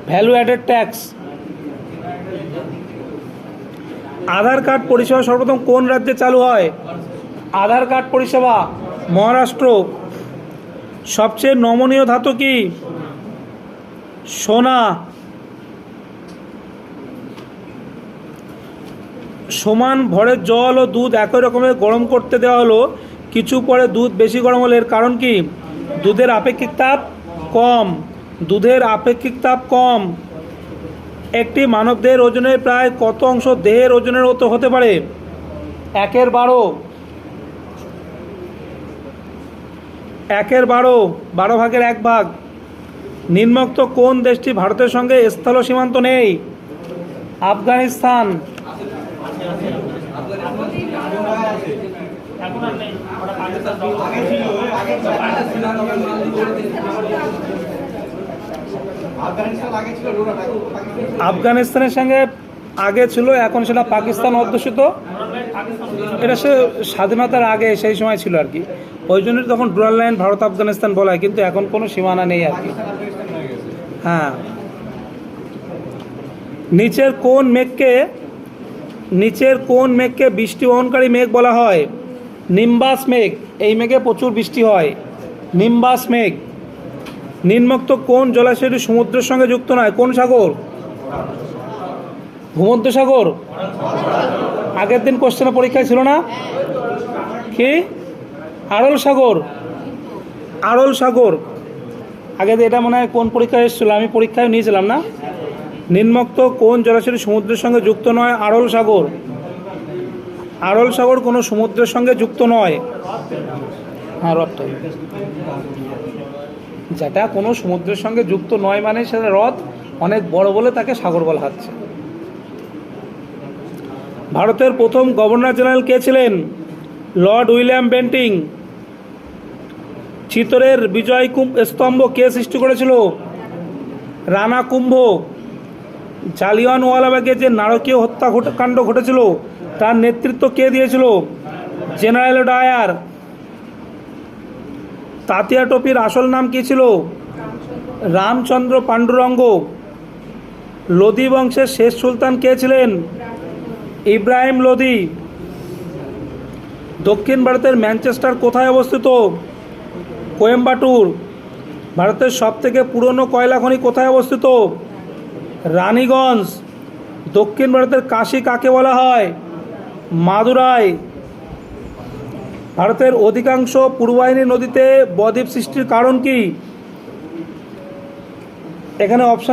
Value added tax. Aadhaar card পরিষেবা সর্বপ্রথম কোন রাজ্যে চালু হয়? আধার কার্ড পরিষেবা মহারাষ্ট্র। সবচেয়ে নমনীয় ধাতু কি? সোনা। সমান ভরের জল ও দুধ একই রকমের গরম করতে দেওয়া হলো, কিছু পরে দুধ বেশি গরম হলে এর কারণ কি? দুধের আপেক্ষিক তাপ কম। দুধের আপেক্ষিক তাপ কম। একটি মানবদেহের ওজনের প্রায় কত অংশ দেহের ওজনের মতো হতে পারে? 1/12। 1/12, 1/12 নিম্নোক্ত কোন দেশটি ভারতের সঙ্গে স্থল সীমান্ত নেই? আফগানিস্তান। আফগানিস্তানের সঙ্গে আগে ছিল, এখন সেটা পাকিস্তান অধ্যুষিত। এটা সে স্বাধীনতার আগে সেই সময় ছিল আর কি, ওই জন্য তখন ডুরাল লাইন ভারত আফগানিস্তান বলা হয়, কিন্তু এখন কোনো সীমানা নেই আর কি। হ্যাঁ। নিচের কোন মেঘকে বৃষ্টি বহনকারী মেঘ বলা হয়? নিম্বাস মেঘ। এই মেঘে প্রচুর বৃষ্টি হয়, নিম্বাস মেঘ। নিম্নোক্ত কোন জলাশয়টি সমুদ্রের সঙ্গে যুক্ত নয়? কোন সাগর? ভূমধ্যসাগর। আগের দিন কোশ্চেনে পরীক্ষায় ছিল না কি? আরল সাগর। আরল সাগর আগে এটা মনে হয় কোন পরীক্ষায় এসেছিল, আমি পরীক্ষায় নিয়েছিলাম না। নিম্নোক্ত কোন জলাশয়টি সমুদ্রের সঙ্গে যুক্ত নয়? আরল সাগর। আরল সাগর কোনো সমুদ্রের সঙ্গে যুক্ত নয়। হ্যাঁ, হ্রদ। যেটা কোনো সমুদ্রের সঙ্গে যুক্ত নয় মানে সেটা হ্রদ, অনেক বড় বলে তাকে সাগর বলা হচ্ছে। ভারতের প্রথম গভর্নর জেনারেল কে ছিলেন? Lord William Bentinck. চিতোরের বিজয় স্তম্ভ কে সৃষ্টি করেছিল? রানা কুম্ভ। জালিয়ানওয়ালাবাগে যে নারকীয় হত্যাকাণ্ড ঘটেছিল তার নেতৃত্ব কে দিয়েছিল? General Dier. তাতিয়া টোপির আসল নাম কি ছিল? রামচন্দ্র পাণ্ডুরঙ্গ। লোদি বংশের শেষ সুলতান কে ছিলেন? ইব্রাহিম লোদি। দক্ষিণ ভারতের ম্যানচেস্টার কোথায় অবস্থিত? কোয়েম্বাটুর। ভারতের সবথেকে পুরনো কয়লা খনি কোথায় অবস্থিত? রানীগঞ্জ। দক্ষিণ ভারতের কাশী কাকে বলা হয়? মাদুরাই। ভারতের অধিকাংশ পূর্বাহিনী নদীতে বদ্বীপ সৃষ্টির কারণ কি? এখানে অপশন